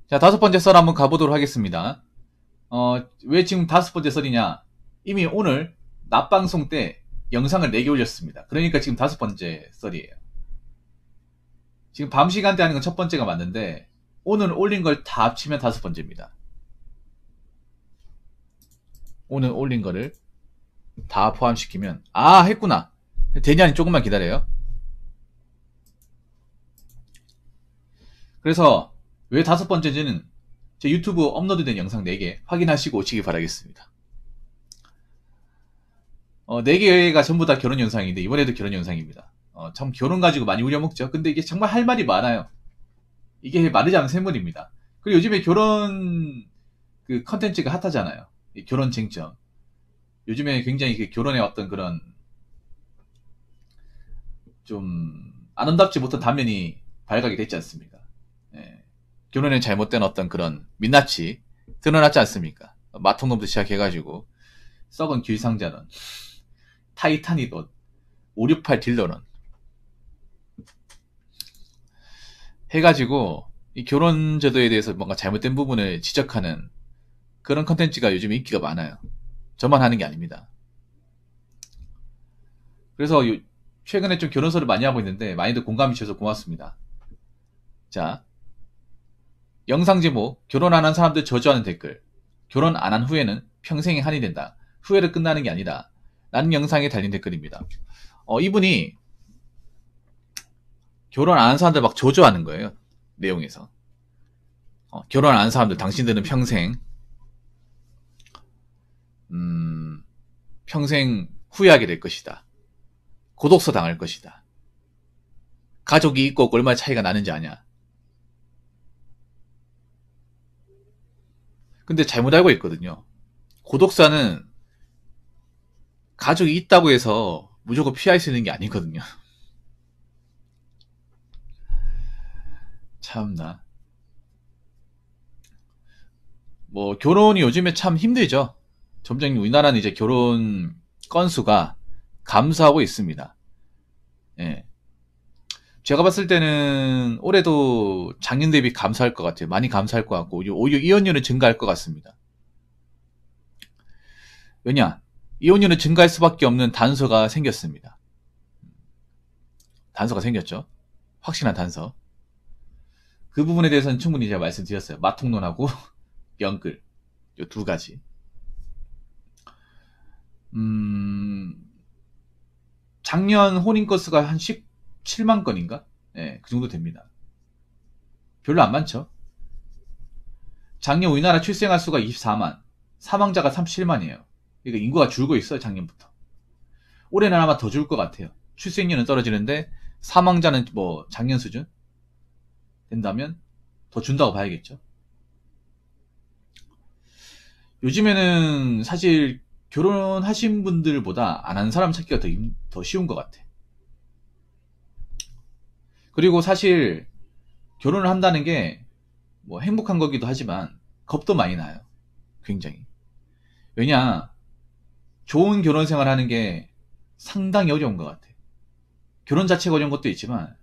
자, 다섯 번째 썰 한번 가보도록 하겠습니다. 왜 지금 다섯 번째 썰이냐? 이미 오늘 낮방송 때 영상을 4개 올렸습니다. 그러니까 지금 다섯 번째 썰이에요. 지금 밤 시간대 하는 건 첫 번째가 맞는데, 오늘 올린 걸 다 합치면 다섯 번째입니다. 오늘 올린 거를 다 포함시키면, 했구나. 되냐니 조금만 기다려요. 그래서, 왜 다섯 번째인지는 제 유튜브 업로드된 영상 4개 확인하시고 오시기 바라겠습니다. 4개가 전부 다 결혼 영상인데, 이번에도 결혼 영상입니다. 참 결혼 가지고 많이 우려먹죠. 근데 이게 정말 할 말이 많아요. 이게 마르지 않은 샘물입니다. 그리고 요즘에 결혼 그 컨텐츠가 핫하잖아요. 이 결혼 쟁점. 요즘에 굉장히 그 결혼의 어떤 그런 좀 아름답지 못한 단면이 발각이 됐지 않습니까? 예. 결혼에 잘못된 어떤 그런 민낯이 드러났지 않습니까? 마통놈도 시작해가지고 썩은 길상자론, 타이타닉론, 568 딜러론 해가지고 이 결혼 제도에 대해서 뭔가 잘못된 부분을 지적하는 그런 컨텐츠가 요즘 인기가 많아요. 저만 하는 게 아닙니다. 그래서 최근에 좀 결혼설을 많이 하고 있는데 많이들 공감해 주셔서 고맙습니다. 자, 영상 제목 결혼 안 한 사람들 저주하는 댓글. 결혼 안 한 후에는 평생이 한이 된다. 후회로 끝나는 게 아니다. 라는 영상에 달린 댓글입니다. 이분이 결혼 안 한 사람들 막 저주하는 거예요. 내용에서. 결혼 안 한 사람들 당신들은 평생 후회하게 될 것이다. 고독서 당할 것이다. 가족이 있고 없고 얼마나 차이가 나는지 아냐. 근데 잘못 알고 있거든요. 고독사는 가족이 있다고 해서 무조건 피할 수 있는 게 아니거든요. 참나. 뭐 결혼이 요즘에 참 힘들죠. 점점 우리나라는 이제 결혼 건수가 감소하고 있습니다. 예. 제가 봤을 때는 올해도 작년 대비 감소할 것 같아요. 많이 감소할 것 같고 오히려 이혼율은 증가할 것 같습니다. 왜냐? 이혼율은 증가할 수밖에 없는 단서가 생겼습니다. 단서가 생겼죠. 확실한 단서. 그 부분에 대해서는 충분히 제가 말씀드렸어요. 마통론하고 연끌. 이 두 가지. 작년 혼인 건수가 한 17만 건인가? 네, 그 정도 됩니다. 별로 안 많죠? 작년 우리나라 출생아 수가 24만, 사망자가 37만이에요. 그러니까 인구가 줄고 있어요, 작년부터. 올해는 아마 더 줄 것 같아요. 출생률은 떨어지는데 사망자는 뭐 작년 수준 된다면 더 준다고 봐야겠죠. 요즘에는 사실 결혼하신 분들보다 안 한 사람 찾기가 더 쉬운 것 같아. 그리고 사실 결혼을 한다는 게 뭐 행복한 거기도 하지만 겁도 많이 나요. 굉장히. 왜냐, 좋은 결혼 생활 하는 게 상당히 어려운 것 같아. 결혼 자체가 어려운 것도 있지만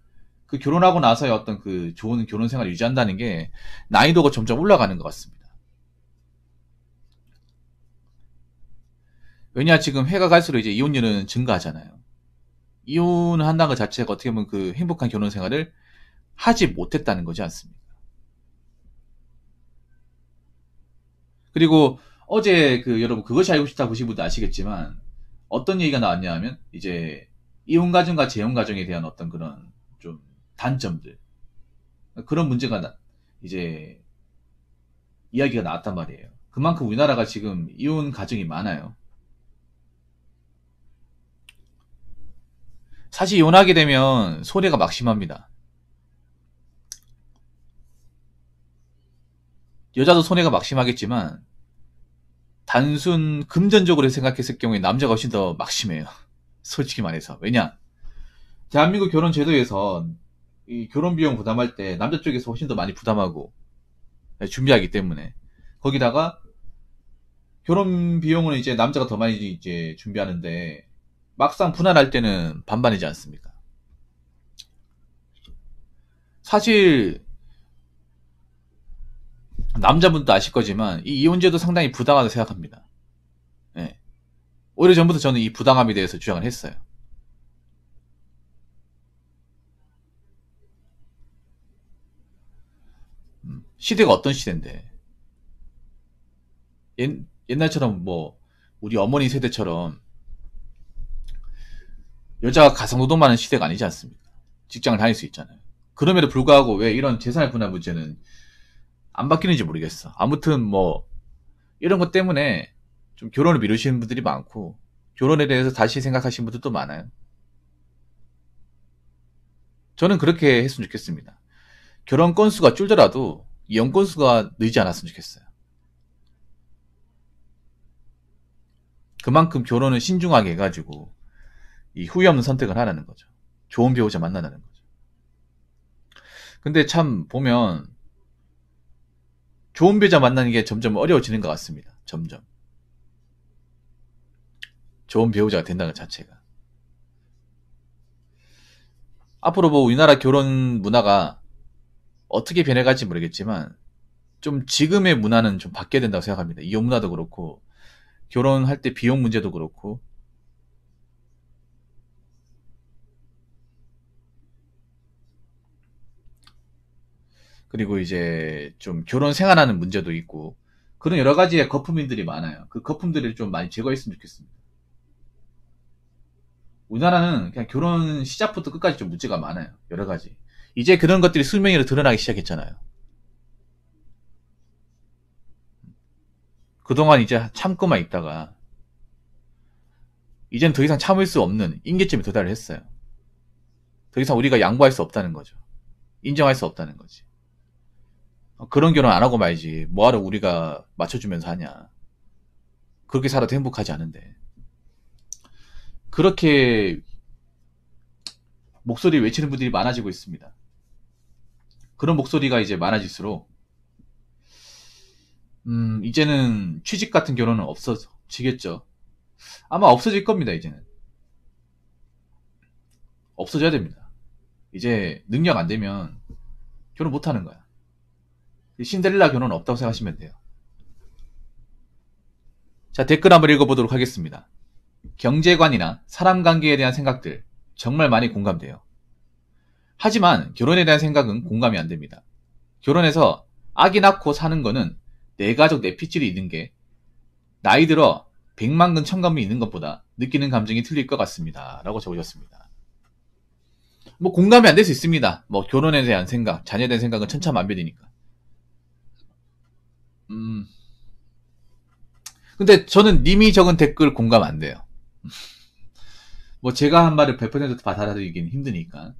그 결혼하고 나서의 어떤 그 좋은 결혼 생활을 유지한다는 게 난이도가 점점 올라가는 것 같습니다. 왜냐, 지금 해가 갈수록 이제 이혼율은 증가하잖아요. 이혼을 한다는 것 자체가 어떻게 보면 그 행복한 결혼 생활을 하지 못했다는 거지 않습니까? 그리고 어제 그 여러분 그것이 알고 싶다 보신 분도 아시겠지만 어떤 얘기가 나왔냐 하면 이제 이혼 가정과 재혼 가정에 대한 어떤 그런 좀 단점들 그런 문제가 이제 이야기가 나왔단 말이에요. 그만큼 우리나라가 지금 이혼 가정이 많아요. 사실 이혼하게 되면 손해가 막심합니다. 여자도 손해가 막심하겠지만 단순 금전적으로 생각했을 경우에 남자가 훨씬 더 막심해요. 솔직히 말해서. 왜냐? 대한민국 결혼 제도에서 이 결혼 비용 부담할 때 남자 쪽에서 훨씬 더 많이 부담하고 준비하기 때문에 거기다가 결혼 비용은 이제 남자가 더 많이 이제 준비하는데 막상 분할할 때는 반반이지 않습니까? 사실 남자분도 아실 거지만 이 이혼제도 상당히 부당하다고 생각합니다. 예. 오히려 전부터 저는 이 부당함에 대해서 주장을 했어요. 시대가 어떤 시대인데 옛날처럼 뭐 우리 어머니 세대처럼 여자가 가상노동만 하는 시대가 아니지 않습니까? 직장을 다닐 수 있잖아요. 그럼에도 불구하고 왜 이런 재산의 분할 문제는 안 바뀌는지 모르겠어. 아무튼 뭐 이런 것 때문에 좀 결혼을 미루시는 분들이 많고 결혼에 대해서 다시 생각하시는 분들도 많아요. 저는 그렇게 했으면 좋겠습니다. 결혼 건수가 줄더라도 이혼 건수가 늘지 않았으면 좋겠어요. 그만큼 결혼을 신중하게 해가지고 이 후회 없는 선택을 하라는 거죠. 좋은 배우자 만나라는 거죠. 근데 참 보면 좋은 배우자 만나는 게 점점 어려워지는 것 같습니다. 점점. 좋은 배우자가 된다는 것 자체가. 앞으로 뭐 우리나라 결혼 문화가 어떻게 변해갈지 모르겠지만 좀 지금의 문화는 좀 바뀌어야 된다고 생각합니다. 이혼 문화도 그렇고 결혼할 때 비용 문제도 그렇고 그리고 이제 좀 결혼 생활하는 문제도 있고 그런 여러 가지의 거품들이 많아요. 그 거품들을 좀 많이 제거했으면 좋겠습니다. 우리나라는 그냥 결혼 시작부터 끝까지 좀 문제가 많아요. 여러 가지. 이제 그런 것들이 수명으로 드러나기 시작했잖아요. 그동안 이제 참고만 있다가 이젠 더 이상 참을 수 없는 임계점에 도달을 했어요. 더 이상 우리가 양보할 수 없다는 거죠. 인정할 수 없다는 거지. 그런 결혼 안 하고 말지. 뭐하러 우리가 맞춰주면서 하냐. 그렇게 살아도 행복하지 않은데. 그렇게 목소리 외치는 분들이 많아지고 있습니다. 그런 목소리가 이제 많아질수록 이제는 취직 같은 결혼은 없어지겠죠. 아마 없어질 겁니다. 이제는 없어져야 됩니다. 이제 능력 안 되면 결혼 못 하는 거야. 신데렐라 결혼은 없다고 생각하시면 돼요. 자, 댓글 한번 읽어보도록 하겠습니다. 경제관이나 사람 관계에 대한 생각들 정말 많이 공감돼요. 하지만 결혼에 대한 생각은 공감이 안 됩니다. 결혼해서 아기 낳고 사는 거는 내 가족 내 핏줄이 있는 게 나이 들어 100만근 청감이 있는 것보다 느끼는 감정이 틀릴 것 같습니다. 라고 적으셨습니다. 뭐 공감이 안 될 수 있습니다. 뭐 결혼에 대한 생각, 자녀에 대한 생각은 천차만별이니까. 근데 저는 님이 적은 댓글 공감 안 돼요. 뭐 제가 한 말을 100% 받아들이긴 힘드니까.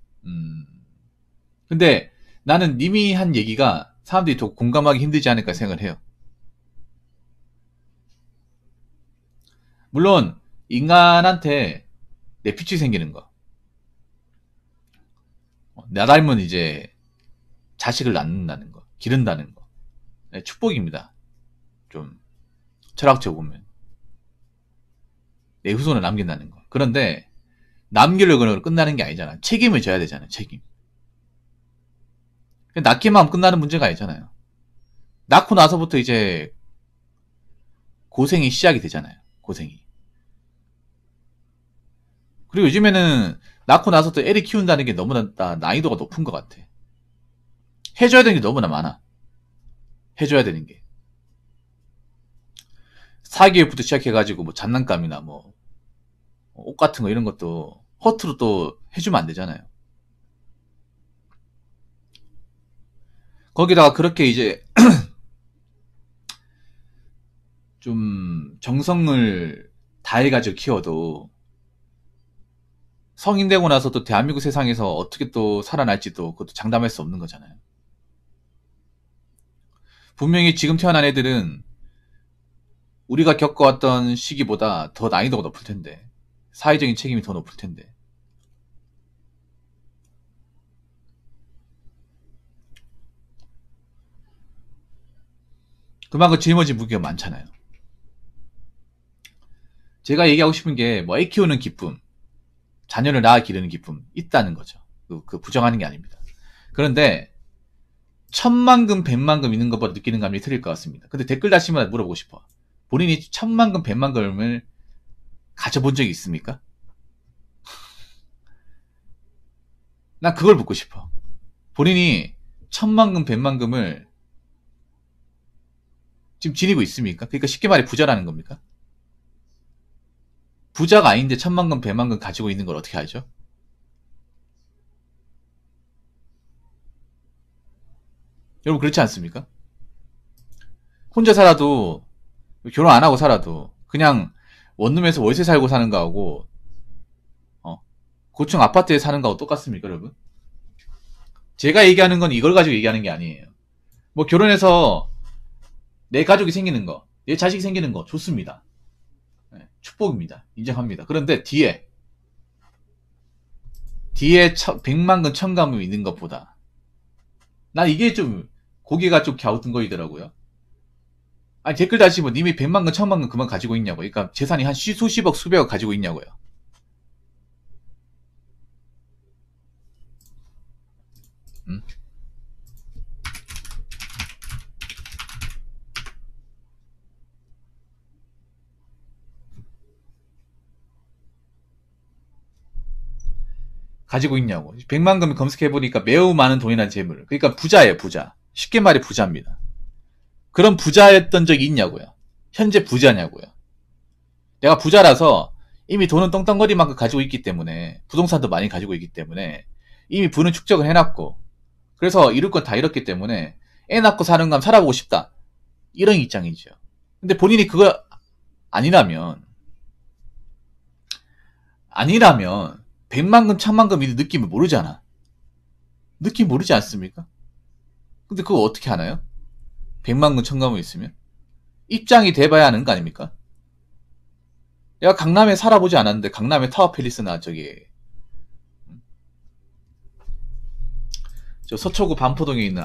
근데 나는 님이 한 얘기가 사람들이 더 공감하기 힘들지 않을까 생각을 해요. 물론 인간한테 뇌피치 생기는 거, 나 닮은 이제 자식을 낳는다는 거, 기른다는 거, 네, 축복입니다. 좀 철학적으로 보면 내 후손을 남긴다는 거. 그런데 남기려고 끝나는 게 아니잖아. 책임을 져야 되잖아요. 책임. 낳기만 하면 끝나는 문제가 아니잖아요. 낳고 나서부터 이제 고생이 시작이 되잖아요. 고생이. 그리고 요즘에는 낳고 나서 또 애를 키운다는 게 너무나 난이도가 높은 것 같아. 해줘야 되는 게 너무나 많아. 해줘야 되는 게. 사교육부터 시작해가지고 뭐 장난감이나 뭐 옷 같은 거 이런 것도 허투루 또 해주면 안 되잖아요. 거기다가 그렇게 이제 좀 정성을 다해가지고 키워도 성인 되고 나서 또 대한민국 세상에서 어떻게 또 살아날지도 그것도 장담할 수 없는 거잖아요. 분명히 지금 태어난 애들은 우리가 겪어왔던 시기보다 더 난이도가 높을 텐데, 사회적인 책임이 더 높을 텐데. 그만큼 짊어진 무게가 많잖아요. 제가 얘기하고 싶은 게 뭐 애 키우는 기쁨, 자녀를 낳아 기르는 기쁨 있다는 거죠. 그 부정하는 게 아닙니다. 그런데 천만금, 백만금 있는 것보다 느끼는 감정이 틀릴 것 같습니다. 근데 댓글 다시마다 물어보고 싶어. 본인이 천만금, 백만금을 가져본 적이 있습니까? 난 그걸 묻고 싶어. 본인이 천만금, 백만금을 지금 지니고 있습니까? 그러니까 쉽게 말해 부자라는 겁니까? 부자가 아닌데 천만금, 백만금 가지고 있는 걸 어떻게 알죠? 여러분 그렇지 않습니까? 혼자 살아도, 결혼 안 하고 살아도 그냥 원룸에서 월세 살고 사는 거하고 고층 아파트에 사는 거하고 똑같습니까, 여러분? 제가 얘기하는 건 이걸 가지고 얘기하는 게 아니에요. 뭐 결혼해서 내 가족이 생기는 거, 내 자식이 생기는 거 좋습니다. 네, 축복입니다. 인정합니다. 그런데 뒤에 백만금 천감이 있는 것보다 난 이게 좀 고개가 좀 갸우뚱거리더라고요. 아니 댓글 다시 뭐 님이 백만금 천만금 그만 가지고 있냐고. 그러니까 재산이 한 수십억 수백억 가지고 있냐고요. 음? 가지고 있냐고. 백만금 검색해보니까 매우 많은 돈이나 재물. 그러니까 부자예요, 부자. 쉽게 말해 부자입니다. 그런 부자였던 적이 있냐고요. 현재 부자냐고요. 내가 부자라서 이미 돈은 떵떵거리만큼 가지고 있기 때문에, 부동산도 많이 가지고 있기 때문에 이미 부는 축적을 해놨고, 그래서 이룰 건 다 이뤘기 때문에 애 낳고 사는 감 살아보고 싶다, 이런 입장이죠. 근데 본인이 그거 아니라면 백만금 천만금 이 느낌을 모르잖아. 느낌 모르지 않습니까? 근데 그거 어떻게 하나요? 백만금 천만금 있으면 입장이 돼봐야 하는 거 아닙니까? 내가 강남에 살아보지 않았는데 강남에 타워 팰리스나 저기 저 서초구 반포동에 있는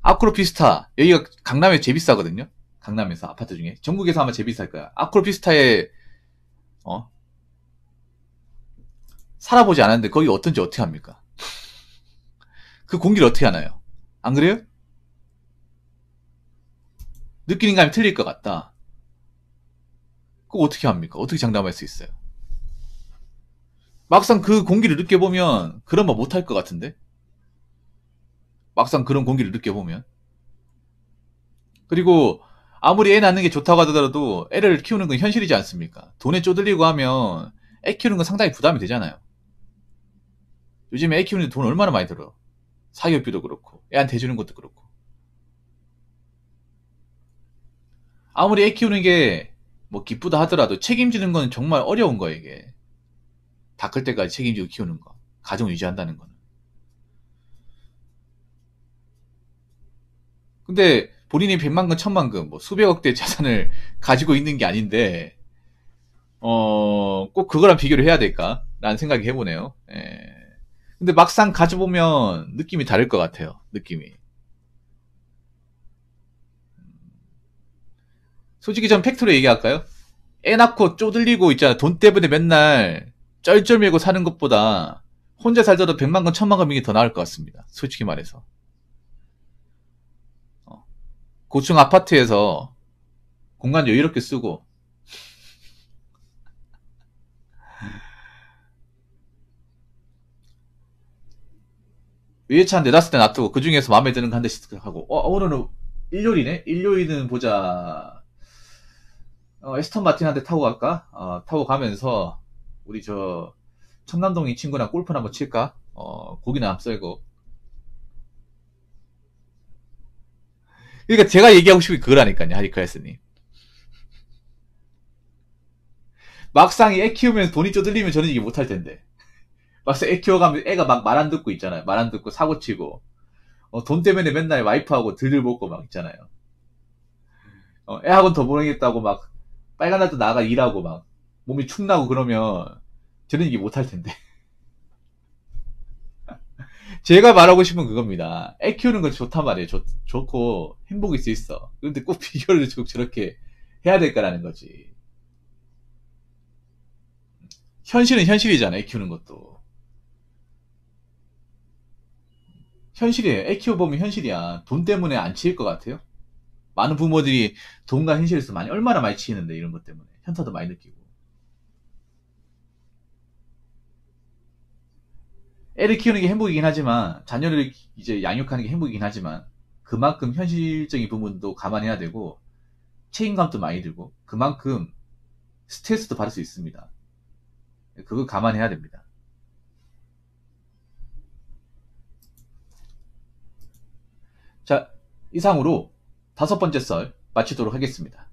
아크로피스타, 여기가 강남에 제일 비싸거든요. 강남에서 아파트 중에 전국에서 아마 제일 비쌀 거야. 아크로피스타에 살아보지 않았는데 거기 어떤지 어떻게 합니까? 그 공기를 어떻게 하나요? 안 그래요? 느끼는 감이 틀릴 것 같다. 그거 어떻게 합니까? 어떻게 장담할 수 있어요? 막상 그 공기를 느껴보면 그런 말 못할 것 같은데? 막상 그런 공기를 느껴보면. 그리고 아무리 애 낳는 게 좋다고 하더라도 애를 키우는 건 현실이지 않습니까? 돈에 쪼들리고 하면 애 키우는 건 상당히 부담이 되잖아요. 요즘에 애 키우는데 돈 얼마나 많이 들어. 사교육비도 그렇고 애한테 해주는 것도 그렇고. 아무리 애 키우는 게 뭐 기쁘다 하더라도 책임지는 건 정말 어려운 거예요, 이게. 다 클 때까지 책임지고 키우는 거. 가정 유지한다는 거는. 근데 본인이 백만금, 천만금, 뭐 수백억대 재산을 가지고 있는 게 아닌데, 꼭 그거랑 비교를 해야 될까? 라는 생각이 해보네요. 예. 근데 막상 가져보면 느낌이 다를 것 같아요. 느낌이. 솔직히 전 팩트로 얘기할까요? 애 낳고 쪼들리고 있잖아. 돈 때문에 맨날 쩔쩔매고 사는 것보다 혼자 살더라도 백만금, 천만금이 더 나을 것 같습니다. 솔직히 말해서. 고층 아파트에서 공간 여유롭게 쓰고, 외제차 한 네다섯 대 놔두고 그 중에서 마음에 드는 거 한 대씩 하고, 오늘은 일요일이네? 일요일은 보자. 에스턴 마틴 한 대 타고 갈까? 타고 가면서 우리 저 청남동 이 친구랑 골프나 한번 칠까? 고기나 한번 썰고. 그러니까 제가 얘기하고 싶은 게 그거라니까요, 하리크라스님. 막상 애 키우면 돈이 쪼들리면 저는 이게 못할 텐데. 막상 애 키워가면 애가 막 말 안 듣고 있잖아요. 말 안 듣고 사고 치고. 돈 때문에 맨날 와이프하고 들들 볶고 막 있잖아요. 애학원 더 보내겠다고 막 빨간 날도 나가 일하고 막 몸이 축나고 그러면 저는 이게 못할 텐데. 제가 말하고 싶은 그겁니다. 애 키우는 건 좋단 말이에요. 좋고 행복일 수 있어. 그런데 꼭 비교를 저렇게 해야 될까라는 거지. 현실은 현실이잖아, 애 키우는 것도. 현실이에요. 애 키워보면 현실이야. 돈 때문에 안 치일 것 같아요? 많은 부모들이 돈과 현실에서 얼마나 많이 치이는데, 이런 것 때문에. 현타도 많이 느끼고. 애를 키우는 게 행복이긴 하지만, 자녀를 이제 양육하는 게 행복이긴 하지만, 그만큼 현실적인 부분도 감안해야 되고, 책임감도 많이 들고, 그만큼 스트레스도 받을 수 있습니다. 그거 감안해야 됩니다. 자, 이상으로 5번째 썰 마치도록 하겠습니다.